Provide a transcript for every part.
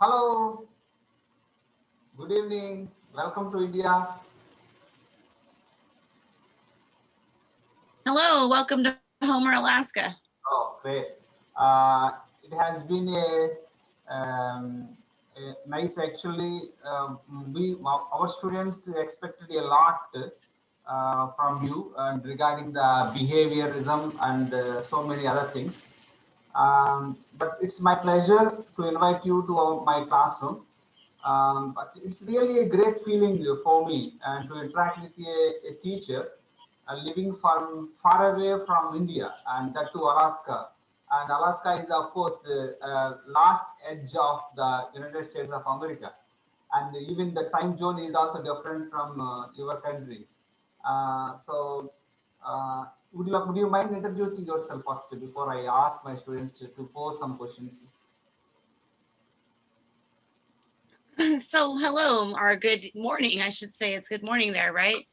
Hello, good evening. Welcome to India. Hello, welcome to Homer, Alaska. Oh, great. It has been a nice actually. Our students expected a lot from you and regarding the behaviorism and so many other things. But it's my pleasure to invite you to my classroom. But it's really a great feeling for me and to interact with a teacher living far away from India and that to Alaska. And Alaska is, of course, last edge of the United States of America. And even the time zone is also different from your country. So, would you mind introducing yourself first before I ask my students to pose some questions? So hello, or good morning, I should say. It's good morning there, right?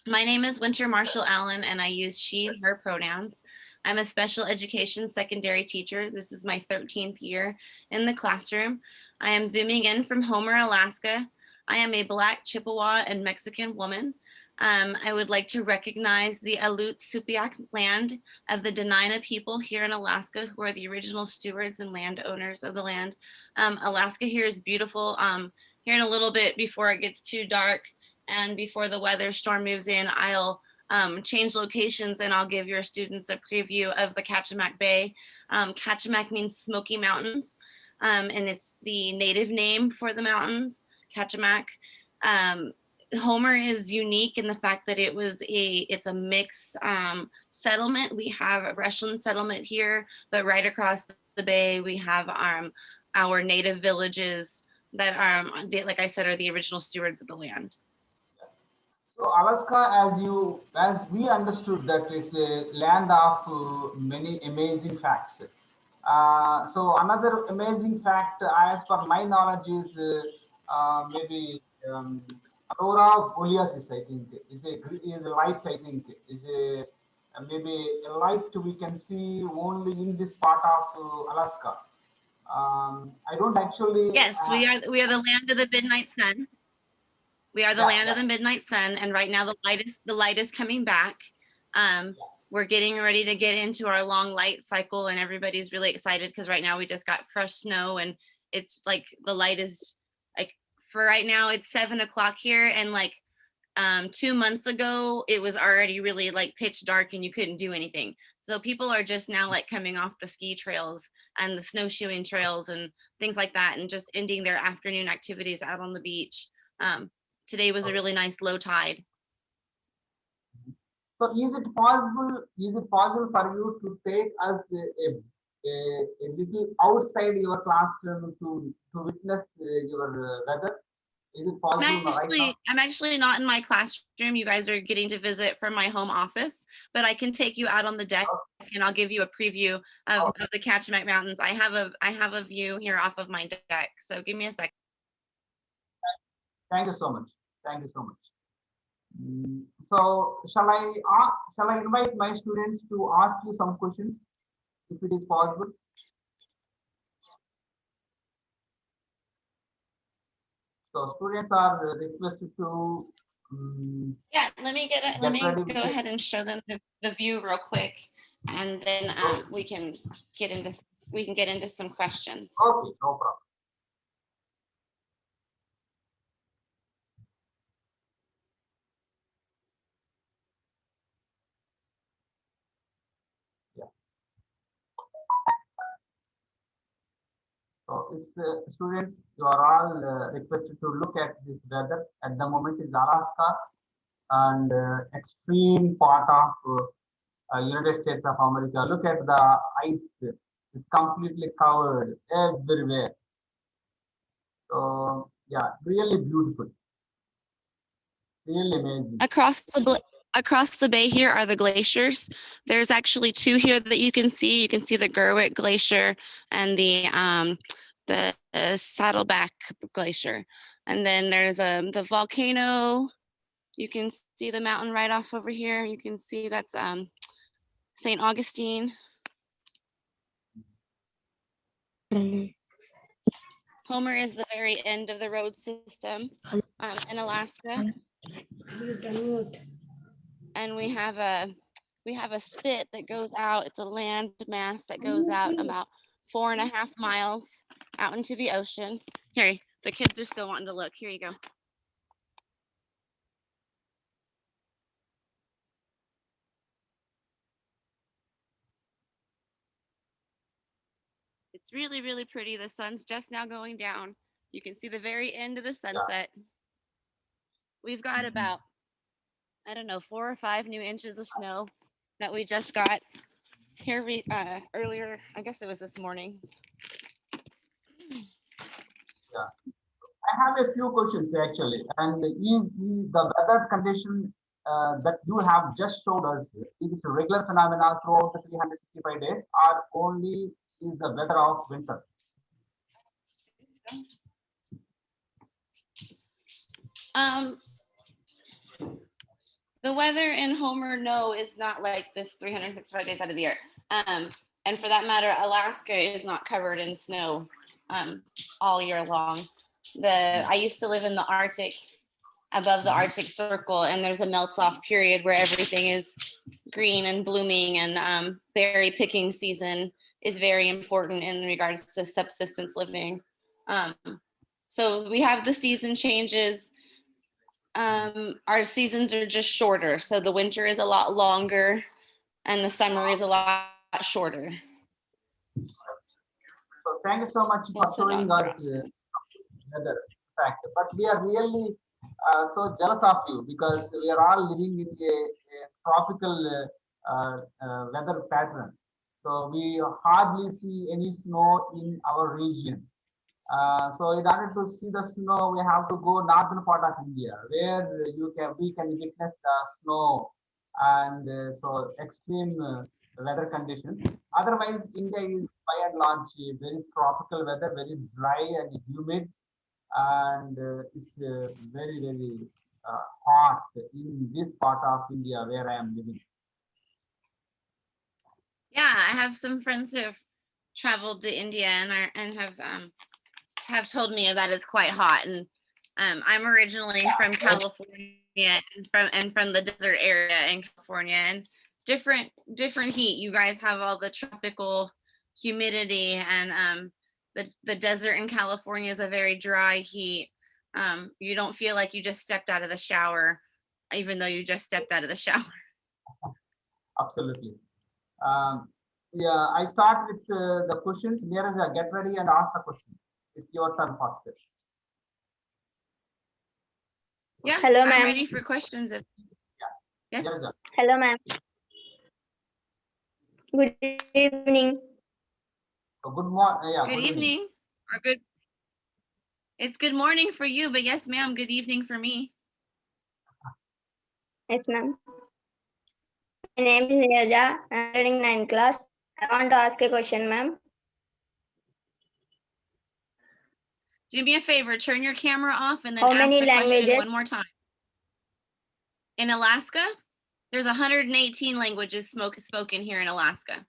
My name is Winter Marshall Allen, and I use she and her pronouns. I'm a special education secondary teacher. This is my 13th year in the classroom. I am zooming in from Homer, Alaska. I am a Black Chippewa and Mexican woman. I would like to recognize the Aleut Supiaq land of the Dena'ina people here in Alaska, who are the original stewards and landowners of the land. Alaska here is beautiful. Here in a little bit, before it gets too dark and before the weather storm moves in, I'll change locations and I'll give your students a preview of the Kachemak Bay. Kachemak means Smoky Mountains, and it's the native name for the mountains, Kachemak. Homer is unique in the fact that it's a mixed settlement. We have a Russian settlement here, but right across the bay we have our native villages that like I said, are the original stewards of the land. So Alaska, as we understood that it's a land of many amazing facts. So another amazing fact, as per my knowledge, is maybe aurora borealis. I think is a light. I think is a maybe a light we can see only in this part of Alaska. I don't actually. Yes, we are the land of the midnight sun. We are the Yeah, land yeah, of the midnight sun, and right now the light is coming back. We're getting ready to get into our long light cycle, and everybody's really excited because right now we just got fresh snow, and it's like the light is like, for right now it's 7 o'clock here, and like 2 months ago it was already really like pitch dark and you couldn't do anything. So people are just now like coming off the ski trails and the snowshoeing trails and things like that, and just ending their afternoon activities out on the beach. Today was a okay. really nice low tide. So is it possible? Is it possible for you to take us a little outside your classroom to witness your weather? Is it possible right now? I'm actually not in my classroom. You guys are getting to visit from my home office, but I can take you out on the deck and I'll give you a preview Okay. of the Kachemak Mountains. I have a view here off of my deck. So give me a second. Thank you so much. Thank you so much. So shall I invite my students to ask you some questions if it is possible? So students are requested to Yeah, let get me ready go with it. ahead and show them the view real quick, and then Okay, get into we can get into some questions. okay, no problem. Yeah. So it's students, you are all requested to look at this weather. At the moment is Alaska and extreme part of United States of America. Look at the ice; it's completely covered everywhere. So yeah, really beautiful, really amazing. Across the bay here are the glaciers. There's actually two here that you can see. You can see the Gerwick Glacier and the Saddleback Glacier. And then there's the volcano. You can see the mountain right off over here. You can see that's St. Augustine. Homer is the very end of the road system in Alaska, and we have a spit that goes out. It's a land mass that goes out about 4.5 miles out into the ocean. Here, the kids are still wanting to look. Here you go. It's really, really pretty. The sun's just now going down. You can see the very end of the sunset. We've got about, I don't know, 4 or 5 new inches of snow that we just got here earlier. I guess it was this morning. Yeah. I have a few questions actually. And is the weather condition that you have just showed us, is it a regular phenomenon throughout the 365 days, or only is the weather of winter? Um, the weather in Homer, no, is not like this 365 days out of the year. And for that matter, Alaska is not covered in snow all year long. I used to live in the Arctic, above the Arctic Circle, and there's a melt-off period where everything is green and blooming, and berry picking season is very important in regards to subsistence living. So we have the season changes. Our seasons are just shorter. So the winter is a lot longer and the summer is a lot shorter. So thank you so much for Both the showing dogs are us awesome. weather fact. But we are really so jealous of you because we are all living in a tropical weather pattern. So we hardly see any snow in our region. So in order to see the snow, we have to go northern part of India, where we can witness the snow and so extreme weather conditions. Otherwise, India is by and large very tropical weather, very dry and humid, and it's very hot in this part of India where I am living. Yeah, I have some friends who have traveled to India and have told me that it's quite hot. And I'm originally from California and from the desert area in California, and different heat. You guys have all the tropical humidity, and the desert in California is a very dry heat. You don't feel like you just stepped out of the shower, even though you just stepped out of the shower. Absolutely. Um, yeah, I start with the questions. Neeraj, get ready and ask the question. It's your turn first. Yeah, Hello, I'm ma'am. ready for questions. Yes. Neeraj. Hello, ma'am. Good evening. So good morning. Yeah, Good evening. Or good. It's good morning for you, but yes, ma'am. Good evening for me. Yes, ma'am. My name is Neerja. I'm studying 9th class. I want to ask a question, ma'am. Do me a favor, turn your camera off and then How ask many the question languages? one more time. In Alaska, there's 118 languages spoken here in Alaska.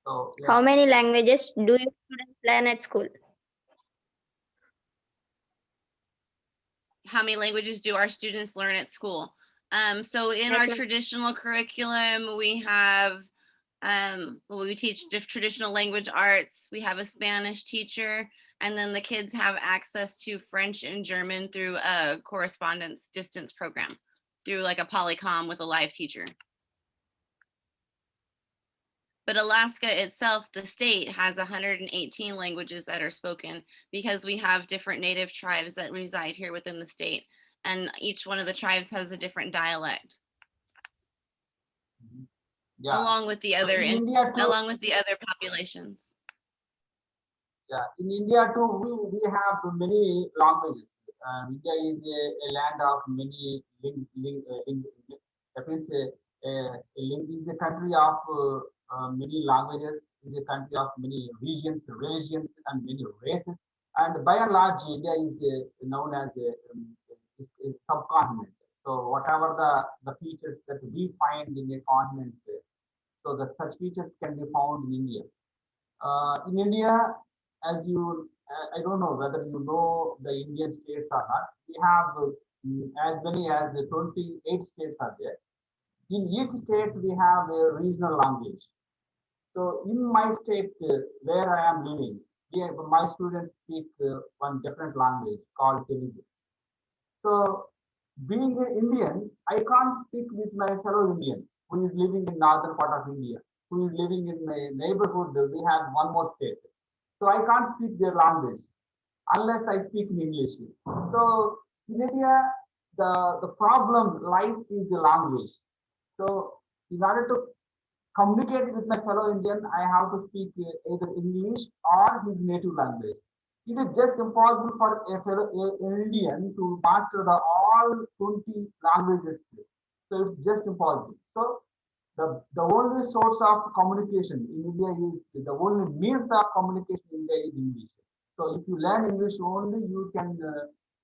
So, yeah. How many languages do you students learn at school? How many languages do our students learn at school? So in Yes, our ma'am. traditional curriculum, we have we teach traditional language arts. We have a Spanish teacher, and then the kids have access to French and German through a correspondence distance program, through like a Polycom with a live teacher. But Alaska itself, the state, has 118 languages that are spoken because we have different native tribes that reside here within the state, and each one of the tribes has a different dialect. Yeah. Along with the other along with the other populations. Yeah, in India too, we have many languages. India is a land of many that means is a country of many languages, is a country of many regions, religions, and many races. And by and large, India is known as a subcontinent. So whatever the features that we find in a continent, so that such features can be found in India. In India, as you, I don't know whether you know the Indian states or not. We have as many as 28 states are there. In each state, we have a regional language. So in my state where I am living, my students speak one different language called Telugu. So being an Indian, I can't speak with my fellow Indian who is living in northern part of India, who is living in a neighborhood. We have one more state. So I can't speak their language unless I speak in English. So in India, the problem lies in the language. So in order to communicate with my fellow Indian, I have to speak either English or his native language. It is just impossible for an Indian to master the all 20 languages. So it's just impossible. So the only source of communication in India is the only means of communication in India is English. So if you learn English only, you can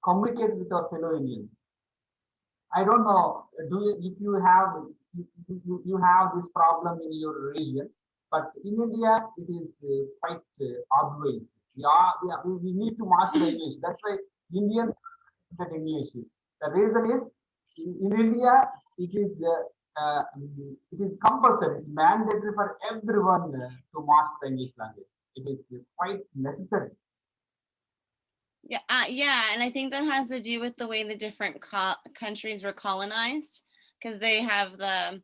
communicate with your fellow Indians. I don't know. Do you, if you have you have this problem in your region, but in India it is quite obvious. We need to master English. That's why Indians that English. The reason is in India it is compulsory, it's mandatory for everyone to master English language. It is quite necessary. Yeah, yeah, and I think that has to do with the way the different countries were colonized, because they have the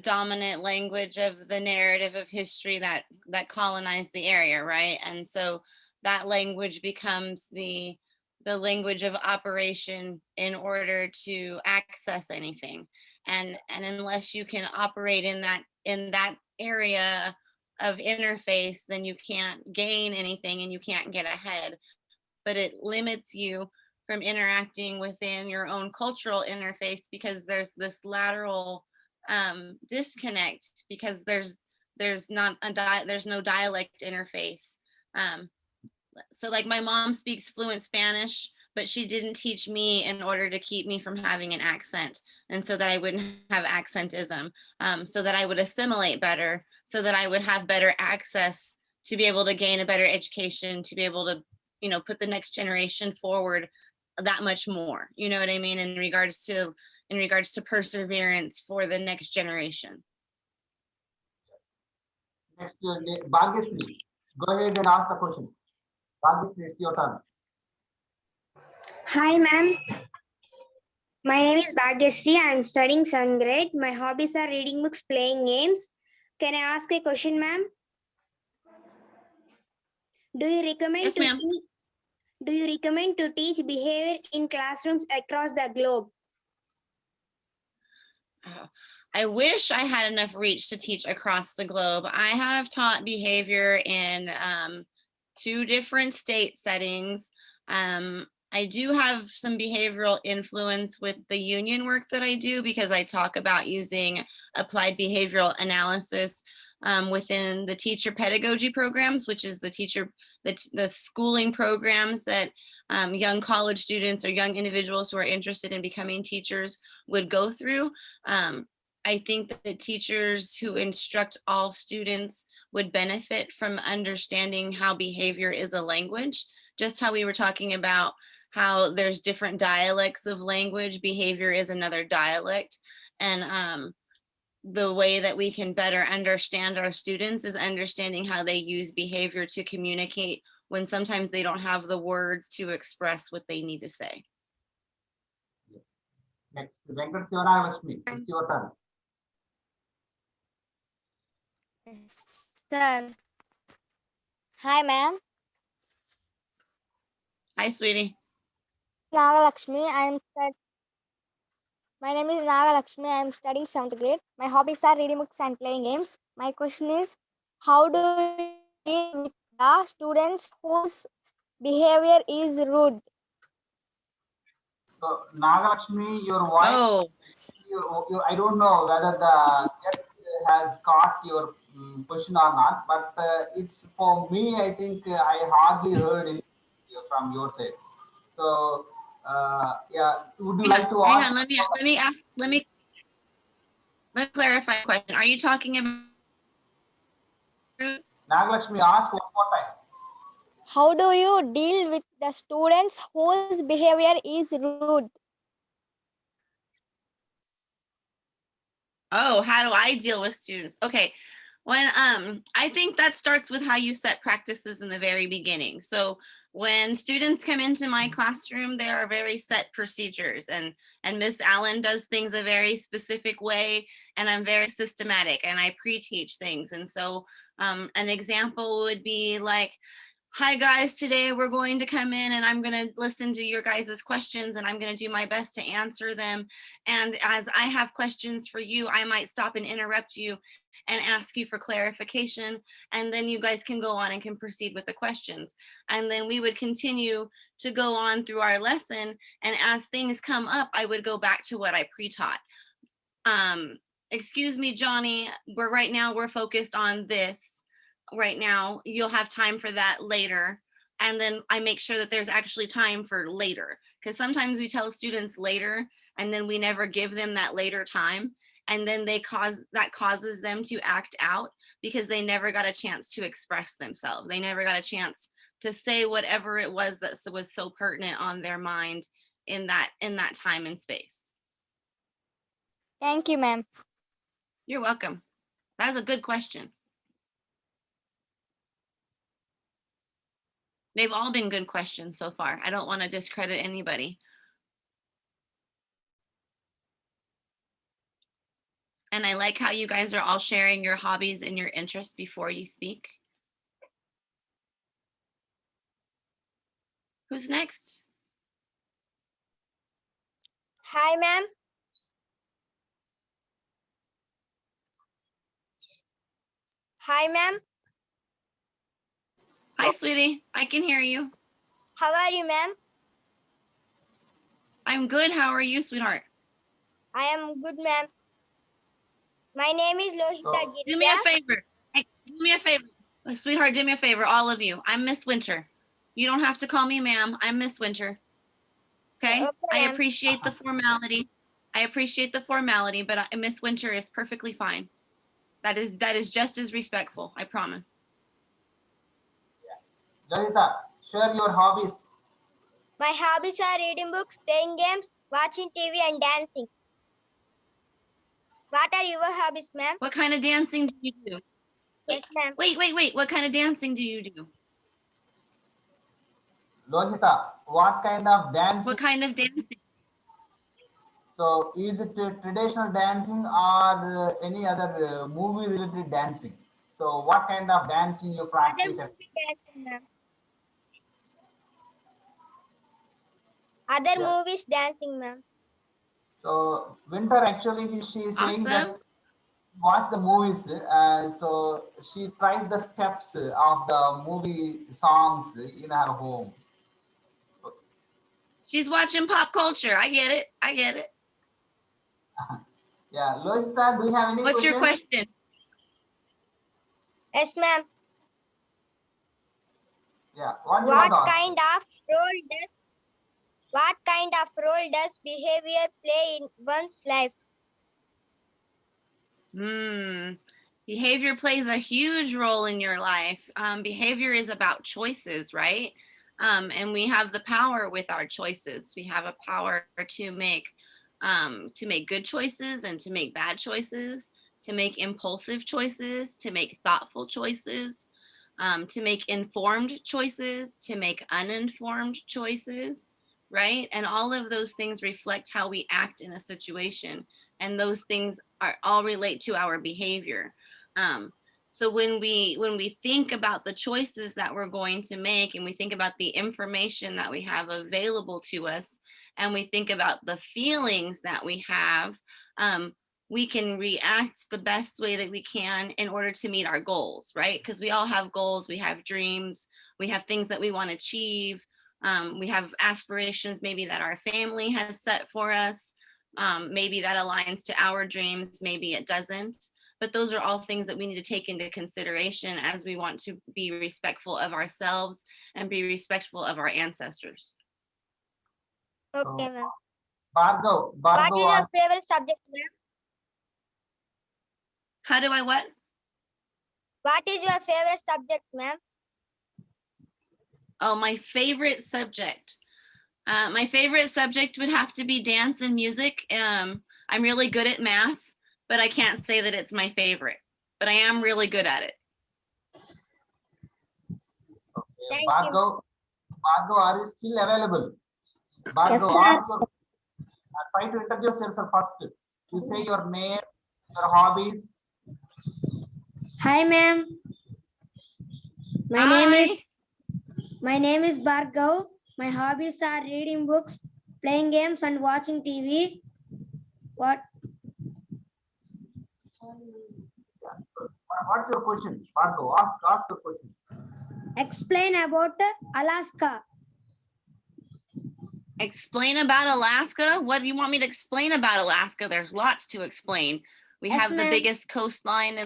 dominant language of the narrative of history that colonized the area, right? And so that language becomes the language of operation in order to access anything. And unless you can operate in that area of interface, then you can't gain anything and you can't get ahead. But it limits you from interacting within your own cultural interface because there's this lateral disconnect, because there's not there's no dialect interface. So like my mom speaks fluent Spanish, but she didn't teach me in order to keep me from having an accent, and so that I wouldn't have accentism, so that I would assimilate better, so that I would have better access to be able to gain a better education, to be able to, put the next generation forward that much more. You know what I mean? In regards to perseverance for the next generation. Next, Bhagyasri, go ahead and ask the question. Bhagyasri, it's your turn. Hi, ma'am. My name is Bhagyasri. I am studying 7th grade. My hobbies are reading books, playing games. Can I ask a question, ma'am? Do you recommend Yes, ma'am. Do you recommend to teach behavior in classrooms across the globe? I wish I had enough reach to teach across the globe. I have taught behavior in 2 different state settings. I do have some behavioral influence with the union work that I do, because I talk about using applied behavioral analysis within the teacher pedagogy programs, which is the schooling programs that young college students or young individuals who are interested in becoming teachers would go through. I think that the teachers who instruct all students would benefit from understanding how behavior is a language, just how we were talking about how there's different dialects of language. Behavior is another dialect. And the way that we can better understand our students is understanding how they use behavior to communicate when sometimes they don't have the words to express what they need to say. Next, Venkat Sivaralakshmi, it's your turn. Sir. Hi, ma'am. Hi, sweetie. Nagalakshmi. My name is Nagalakshmi. I am studying 7th grade. My hobbies are reading books and playing games. My question is, how do you deal with the students whose behavior is rude? So, Nagalakshmi, your voice, Oh, I don't know whether the guest has caught your question or not, but it's for me, I think I hardly heard it from your side. So, yeah, would you like to hang ask? on. Let me clarify a question. Are you talking about? Nagalakshmi, ask one more time. How do you deal with the students whose behavior is rude? Oh, how do I deal with students? Okay. When I think that starts with how you set practices in the very beginning. So when students come into my classroom, there are very set procedures, and Miss Allen does things a very specific way, and I'm very systematic, and I pre-teach things. And so an example would be like, hi guys, today we're going to come in and I'm going to listen to your guys' questions and I'm going to do my best to answer them. And as I have questions for you, I might stop and interrupt you and ask you for clarification. And then you guys can go on and can proceed with the questions. And then we would continue to go on through our lesson. And as things come up, I would go back to what I pre-taught. Excuse me, Johnny, right now we're focused on this. Right now, you'll have time for that later. And then I make sure that there's actually time for later, because sometimes we tell students later and then we never give them that later time. And then that causes them to act out because they never got a chance to express themselves. They never got a chance to say whatever it was that was so pertinent on their mind in that time and space. Thank you, ma'am. You're welcome. That's a good question. They've all been good questions so far. I don't want to discredit anybody. And I like how you guys are all sharing your hobbies and your interests before you speak. Who's next? Hi, ma'am. Hi, ma'am. Hi, sweetie. I can hear you. How are you, ma'am? I'm good. How are you, sweetheart? I am good, ma'am. My name is Lohita Do me a Girija. favor. Hey, do me a favor. Sweetheart, do me a favor, all of you. I'm Miss Winter. You don't have to call me ma'am. I'm Miss Winter. Okay? Okay, I ma'am. appreciate the formality. But Miss Winter is perfectly fine. That is just as respectful, I promise. Lalita, share your hobbies. My hobbies are reading books, playing games, watching TV, and dancing. What are your hobbies, ma'am? What kind of dancing do you do? Yes, ma'am. Wait. What kind of dancing do you do? Lohita, what kind of dance? What kind of dancing? So is it traditional dancing or any other movie related dancing? So what kind of dancing you Other practice? movie dancing, ma'am. Other Yeah. movies dancing, ma'am. So Winter actually she is saying that Awesome. watch the movies. So she tries the steps of the movie songs in her home. She's watching pop culture. I get it. Yeah, Lohita, do you have any What's your questions? question? Yes, ma'am. Yeah, what do you want to ask? What kind of role does behavior play in one's life? Behavior plays a huge role in your life. Behavior is about choices, right? And we have the power with our choices. We have a power to make good choices and to make bad choices, to make impulsive choices, to make thoughtful choices, to make informed choices, to make uninformed choices, right? And all of those things reflect how we act in a situation. And those things are all relate to our behavior. So when we think about the choices that we're going to make, and we think about the information that we have available to us, and we think about the feelings that we have, we can react the best way that we can in order to meet our goals, right? Because we all have goals, we have dreams, we have things that we want to achieve, we have aspirations maybe that our family has set for us. Maybe that aligns to our dreams, maybe it doesn't. But those are all things that we need to take into consideration as we want to be respectful of ourselves and be respectful of our ancestors. Okay, ma'am. Bhargav, What is your Bhargav, favorite subject, ma'am? How do I what? What is your favorite subject, ma'am? Oh, my favorite subject. My favorite subject would have to be dance and music. I'm really good at math, but I can't say that it's my favorite. But I am really good at it. Okay. Thank you. Bhargav, are you still available? Bhargav, Yes, sir. ask your, try to introduce yourself first. You say your name, your hobbies. Hi, ma'am. Hi. My name is Bhargav. My hobbies are reading books, playing games, and watching TV. What's your question? Bhargav, ask the question. Explain about Alaska. Explain about Alaska? What do you want me to explain about Alaska? There's lots to explain. We Yes, have the ma'am. biggest coastline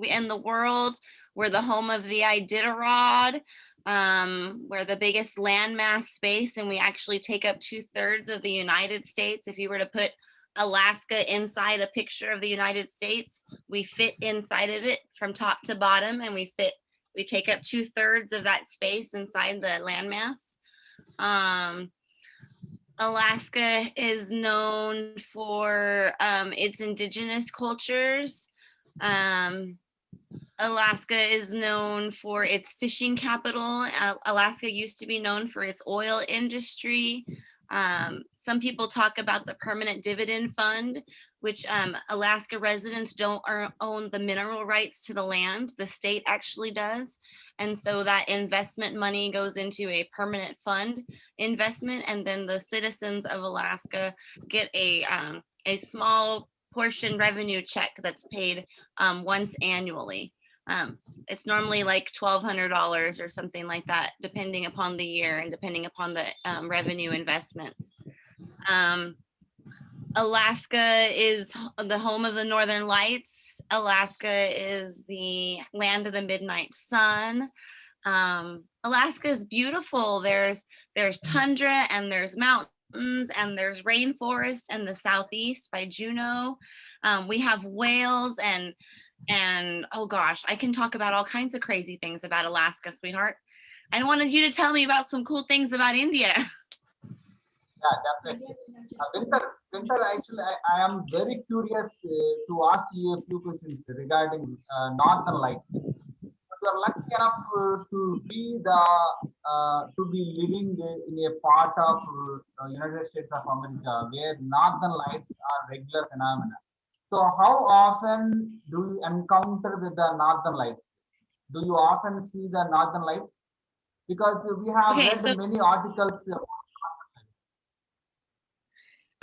in the world. We're the home of the Iditarod. We're the biggest landmass space, and we actually take up 2/3 of the United States. If you were to put Alaska inside a picture of the United States, we fit inside of it from top to bottom, and we take up 2/3 of that space inside the landmass. Alaska is known for its indigenous cultures. Alaska is known for its fishing capital. Alaska used to be known for its oil industry. Some people talk about the permanent dividend fund, which Alaska residents don't own the mineral rights to the land. The state actually does. And so that investment money goes into a permanent fund investment. And then the citizens of Alaska get a small portion revenue check that's paid once annually. It's normally like $1,200 or something like that, depending upon the year and depending upon the revenue investments. Alaska is the home of the Northern Lights. Alaska is the land of the midnight sun. Alaska is beautiful. There's tundra and there's mountains and there's rainforest in the southeast by Juneau. We have whales and oh gosh, I can talk about all kinds of crazy things about Alaska, sweetheart. I wanted you to tell me about some cool things about India. Yeah, definitely. Winter, actually, I am very curious to ask you a few questions regarding Northern Lights. You are lucky enough to be living in a part of United States of America where Northern Lights are regular phenomena. So, how often do you encounter with the Northern Lights? Do you often see the Northern Lights? Because we have Okay, read many articles.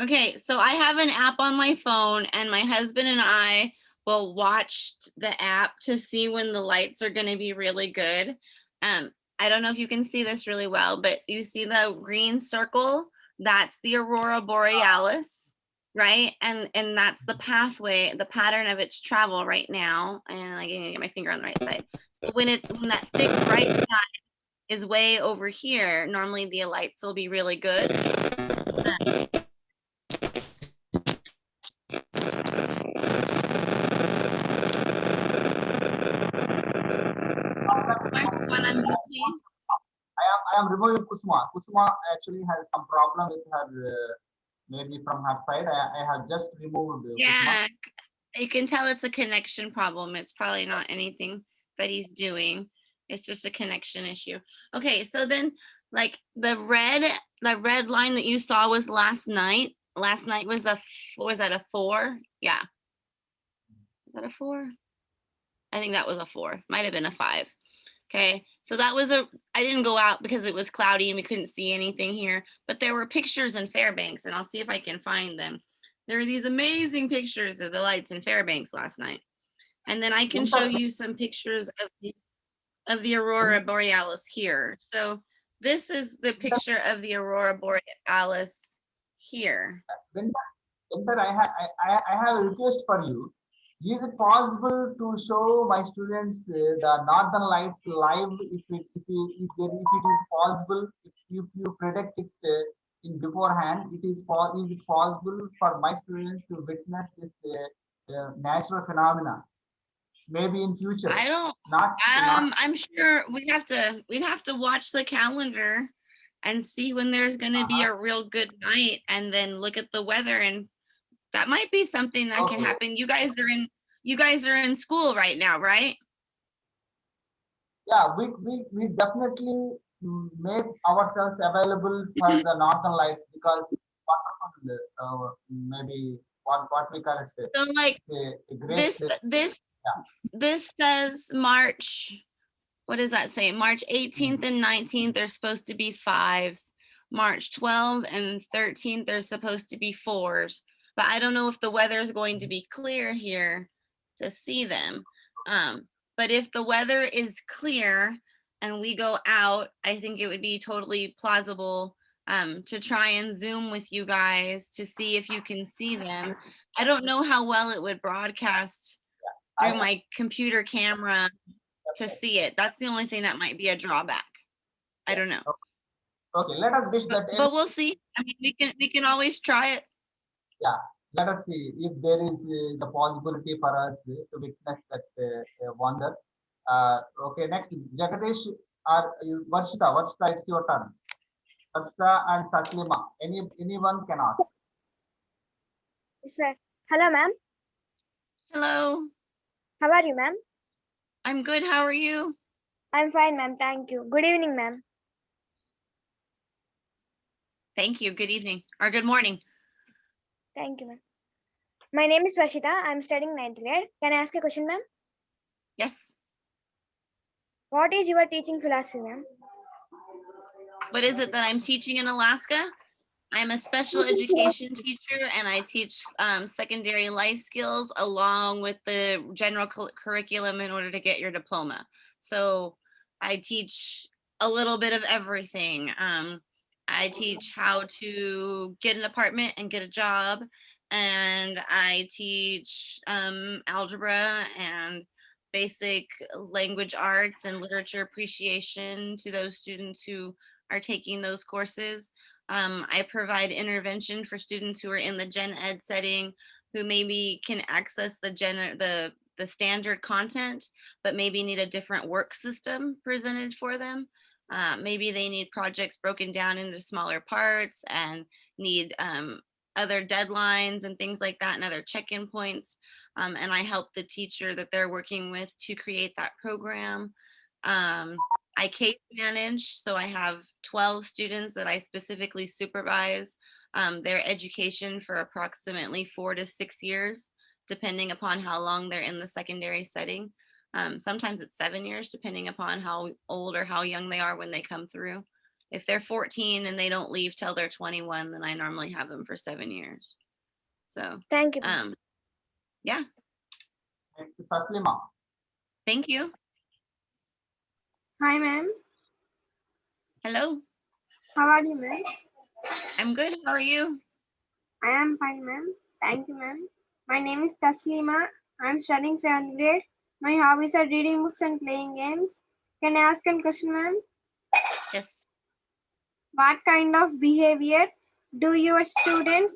Okay, so I have an app on my phone, and my husband and I will watch the app to see when the lights are going to be really good. I don't know if you can see this really well, but you see the green circle? That's the aurora borealis, right? And that's the pathway, the pattern of its travel right now. And I can get my finger on the right side. So when that thick bright side is way over here, normally the lights will be really good. I am removing Kusuma. Kusuma actually has some problem with her, maybe from her side. I have just removed Kusuma. Yeah, you can tell it's a connection problem. It's probably not anything that he's doing. It's just a connection issue. Okay, so then like the red line that you saw was last night. Last night was was that a 4? Yeah. Is that a 4? I think that was a 4. Might have been a 5. Okay, so that was I didn't go out because it was cloudy and we couldn't see anything here, but there were pictures in Fairbanks, and I'll see if I can find them. There are these amazing pictures of the lights in Fairbanks last night. And then I can show you some pictures of the aurora borealis here. So this is the picture of the aurora borealis here. Winter, I have a request for you. Is it possible to show my students the Northern Lights live? If it is possible, if you predict it in beforehand, is it possible for my students to witness this natural phenomena? maybe in future. I don't. Not. I'm sure we'd have to watch the calendar and see when there's going to be a real good night, and then look at the weather, and that might be something that can Okay. happen. You guys are in school right now, right? Yeah, we definitely make ourselves available for the Northern Lights because wonderful, maybe what we call it, So like a great. Yeah. this says March. What does that say? March 18th and 19th are supposed to be 5s. March 12th and 13th are supposed to be 4s. But I don't know if the weather is going to be clear here to see them. But if the weather is clear and we go out, I think it would be totally plausible to try and Zoom with you guys to see if you can see them. I don't know how well it would broadcast through my computer camera to see it. That's the only thing that might be a drawback. I don't know. Okay, let us wish that. But we'll see. I mean, we can always try it. Yeah, let us see if there is the possibility for us to witness that wonder. Okay, next, Jagadish or Varshita. Varshita, it's your turn. Varshita and Taslima. Anyone can ask. Sir. Hello, ma'am. Hello. How are you, ma'am? I'm good. How are you? I'm fine, ma'am. Thank you. Good evening, ma'am. Thank you. Good evening or good morning. Thank you, ma'am. My name is Varshita. I'm studying 9th grade. Can I ask a question, ma'am? Yes. What is your teaching philosophy, ma'am? What is it that I'm teaching in Alaska? I'm a special education teacher, and I teach secondary life skills along with the general curriculum in order to get your diploma. So I teach a little bit of everything. I teach how to get an apartment and get a job, and I teach algebra and basic language arts and literature appreciation to those students who are taking those courses. I provide intervention for students who are in the gen ed setting who maybe can access the standard content, but maybe need a different work system presented for them. Maybe they need projects broken down into smaller parts and need other deadlines and things like that and other check-in points. And I help the teacher that they're working with to create that program. I case manage, so I have 12 students that I specifically supervise their education for approximately 4 to 6 years, depending upon how long they're in the secondary setting. Sometimes it's 7 years, depending upon how old or how young they are when they come through. If they're 14 and they don't leave till they're 21, then I normally have them for 7 years. So, Thank you, ma'am. Yeah, Next, Taslima. thank you. Hi, ma'am. Hello, How are you, ma'am? I'm good. How are you? I am fine, ma'am. Thank you, ma'am. My name is Taslima. I'm studying 7th grade. My hobbies are reading books and playing games. Can I ask a question, ma'am? Yes. What kind of behavior do your students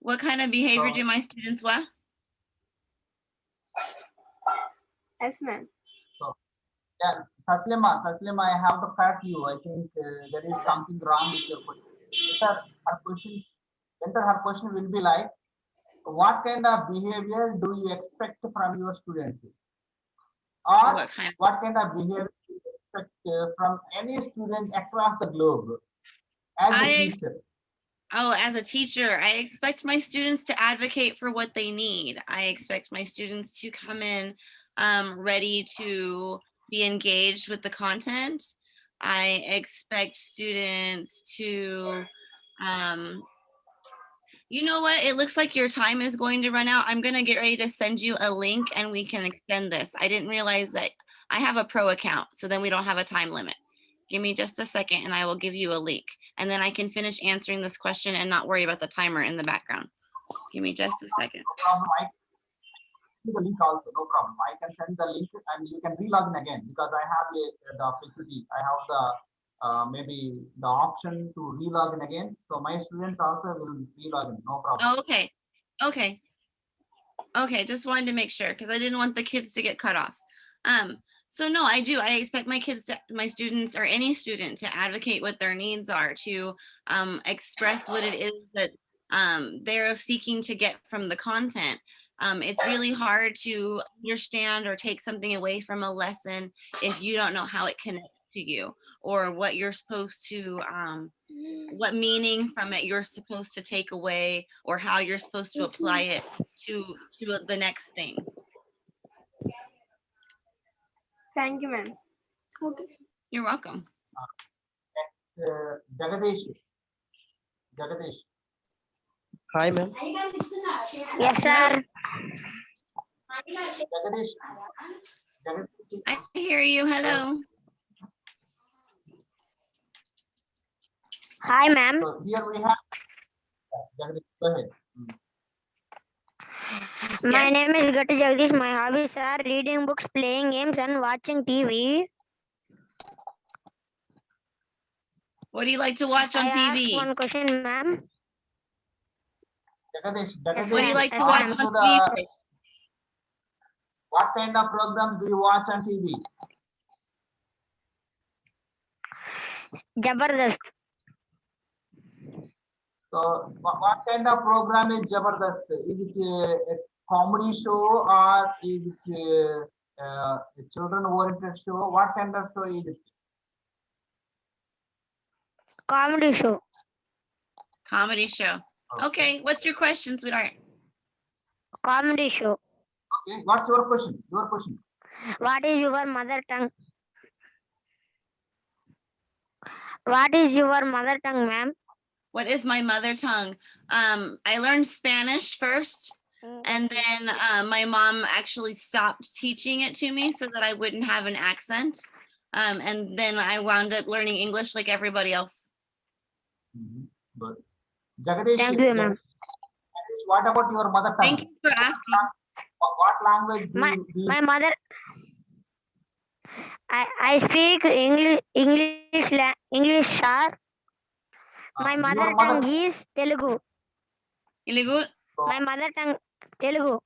What kind of behavior So, do my students what? Yes, ma'am. so yeah, Taslima, I have to correct you. I think there is something wrong with your question. Her question will be like, what kind of behavior do you expect from your students? Or What kind? what kind of behavior do you expect from any student across the globe as a teacher? As a teacher, I expect my students to advocate for what they need. I expect my students to come in ready to be engaged with the content. I expect students to, you know what? It looks like your time is going to run out. I'm going to get ready to send you a link and we can extend this. I didn't realize that I have a pro account, so then we don't have a time limit. Give me just a second and I will give you a link. And then I can finish answering this question and not worry about the timer in the background. Give me just a second. No problem. I can send the link also. No problem. I can send the link and you can relog in again because I have the facility. I have the maybe the option to relog in again. So my students also will relog in. No problem. Oh, okay. Okay. Okay, just wanted to make sure because I didn't want the kids to get cut off. So no, I do. I expect my kids to, my students or any student to advocate what their needs are, to express what it is that they're seeking to get from the content. It's really hard to understand or take something away from a lesson if you don't know how it connects to you or what you're supposed to what meaning from it you're supposed to take away or how you're supposed to apply it to the next thing. Thank you, ma'am. Okay. You're welcome. Jagadish. Jagadish. Hi, ma'am. Yes, sir. Jagadish. Jagadish. I hear you. Hello. Hi, ma'am. So here we have Jagadish. Go ahead. My Yes. name is Gatti Jagdish. My hobbies are reading books, playing games, and watching TV. What do you like to watch on I ask TV? one question, ma'am. Jagadish. Yes, What do you ma'am. like to Yes, watch ma'am. on TV first? What kind of programs do you watch on TV? Jabardast. So, what kind of program is Jabardast? Is it a comedy show or is it a children-oriented show? What kind of show is it? Comedy show. Comedy show. Okay. What's your question, sweetheart? Comedy show. Okay. What's your question? Your question. What is your mother tongue? What is your mother tongue, ma'am? What is my mother tongue? I learned Spanish first, and then my mom actually stopped teaching it to me so that I wouldn't have an accent. And then I wound up learning English like everybody else. Good. Jagadish, Thank you, ma'am. Jagadish, what about your mother tongue? Thank you for asking. What language do you My mother. I speak English, sir. My your mother mother tongue is Telugu. Illegal. My mother tongue Telugu.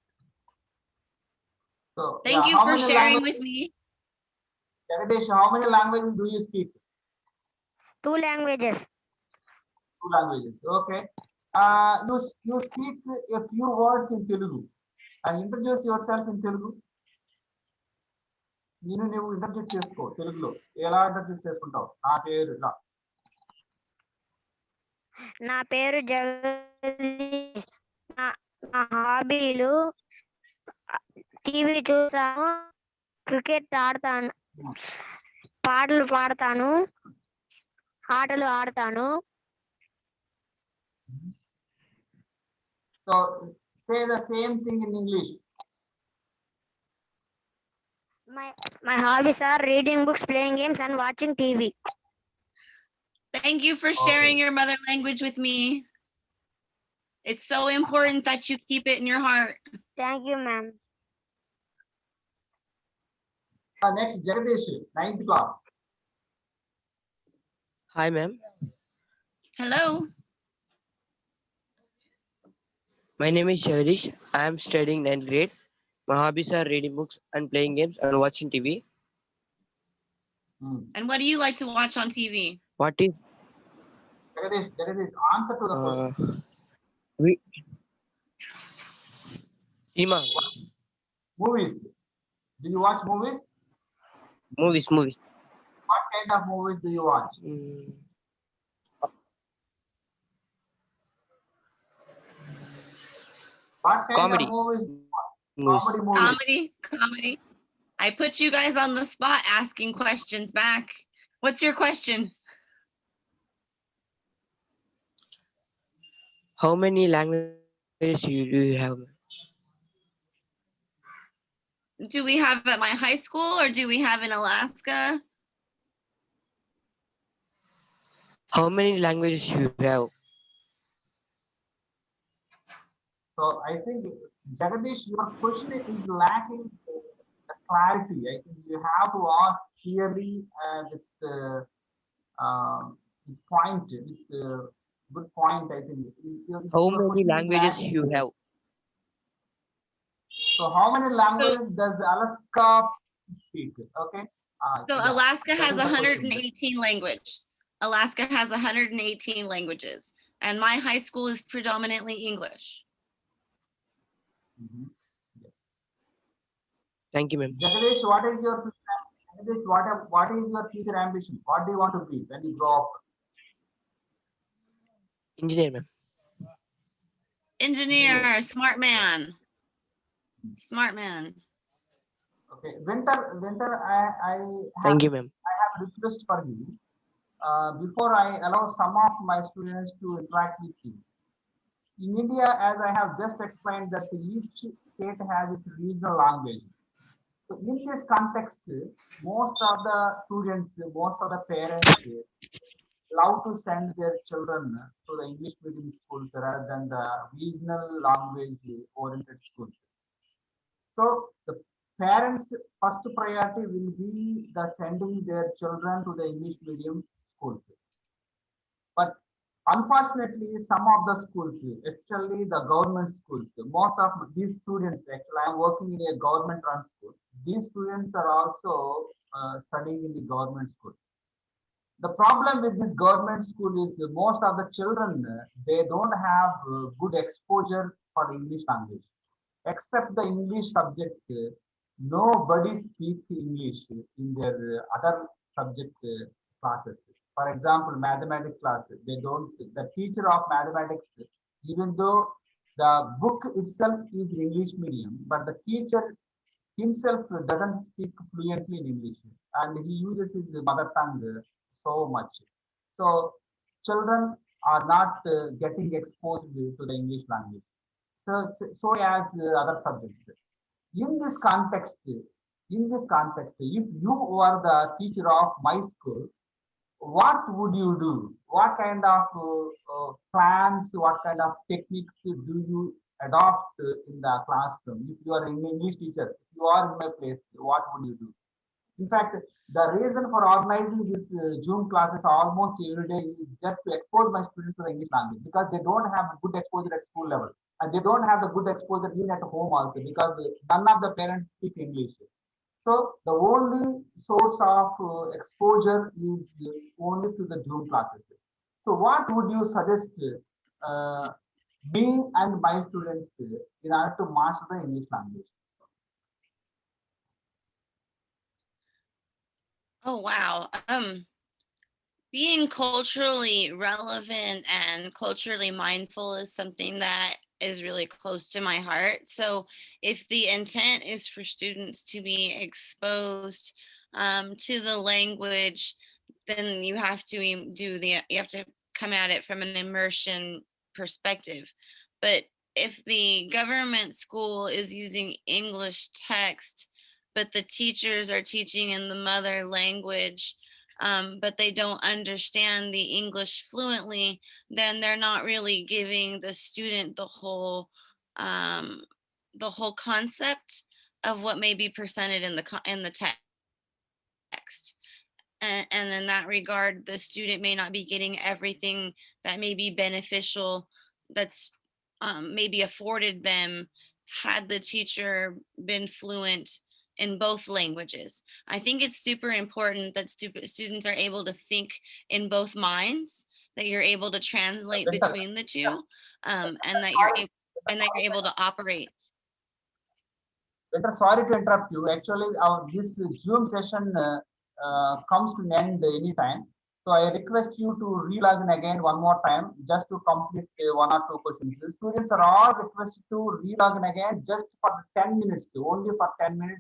So, Thank yeah, you how for many sharing languages, with me. Jagadish, how many languages do you speak? 2 languages. 2 languages. Okay. You speak a few words in Telugu. Introduce yourself in Telugu. నువ్వు introduce చేసుకో తెలుగులో ఎలా introduce చేసుకుంటావు నా పేరు ఇలా నా పేరు జగదీష్. నా హాబీలు టీవీ చూస్తాను, క్రికెట్ ఆడతాను, పాటలు పాడతాను, ఆటలు ఆడతాను. So say the same thing in English. My hobbies are reading books, playing games, and watching TV. Thank you for sharing your mother language with me. It's so important that you keep it in your heart. Thank you, ma'am. Next, Jagadish, 9th class. Hi, ma'am. Hello. My name is Jagdish. I am studying 9th grade. My hobbies are reading books and playing games and watching TV. And what do you like to watch on TV? What is Jagadish, answer to the question. Ima. Movies. Do you watch movies? Movies. What kind of movies do you watch? What kind Comedy. of movies do you watch? Movies. Comedy. I put you guys on the spot asking questions back. What's your question? How many languages do you have? Do we have at my high school or do we have in Alaska? How many languages you have? So I think Jagadish, your question is lacking the clarity. I think you have to ask clearly with point, with good point. I think. How many languages you have? So how many languages does Alaska speak? Okay. So Yeah, Alaska that has is the question. 118 language. Alaska has 118 languages, and my high school is predominantly English. Mhm. Yes. Thank you, ma'am. Jagadish, what is your Jagadish, what is your future ambition? What do you want to be when you grow up? Engineer, ma'am. Engineer, smart man, smart man. Okay, Winter, Thank you, ma'am. I have a request for you. Before I allow some of my students to interact with you. In India, as I have just explained, that each state has its regional language. So in this context, most of the students, most of the parents love to send their children to the English medium schools rather than the regional language oriented schools. So the parents' first priority will be the sending their children to the English medium schools. But unfortunately, some of the schools, actually the government schools, most of these students, actually I am working in a government run school. These students are also studying in the government school. The problem with this government school is most of the children, they don't have good exposure for the English language. Except the English subject, nobody speaks English in their other subject classes. For example, mathematics class, they don't, the teacher of mathematics, even though the book itself is in English medium, but the teacher himself doesn't speak fluently in English and he uses his mother tongue so much. So children are not getting exposed to the English language. So as other subjects. In this context, if you were the teacher of my school, what would you do? What kind of plans, what kind of techniques do you adopt in the classroom? If you are an English teacher, if you are in my place, what would you do? In fact, the reason for organizing this Zoom classes almost every day is just to expose my students to the English language because they don't have good exposure at school level and they don't have the good exposure even at home also because none of the parents speak English. So the only source of exposure is only to the Zoom classes. So what would you suggest uh, me and my students in order to master the English language? Oh wow. Being culturally relevant and culturally mindful is something that is really close to my heart. So, if the intent is for students to be exposed to the language, then you have to you have to come at it from an immersion perspective. But if the government school is using English text, but the teachers are teaching in the mother language, but they don't understand the English fluently, then they're not really giving the student um, the whole concept of what may be presented in the text. And in that regard, the student may not be getting everything that may be beneficial that's maybe afforded them had the teacher been fluent in both languages. I think it's super important that students are able to think in both minds, that you're able to translate Winter, between the two, sorry, and that you're able to operate. Winter, sorry to interrupt you. Actually, our this Zoom session comes to an end anytime. So I request you to re-log in again one more time just to complete one or two questions. The students are all requested to re-log in again just for 10 minutes, only for 10 minutes.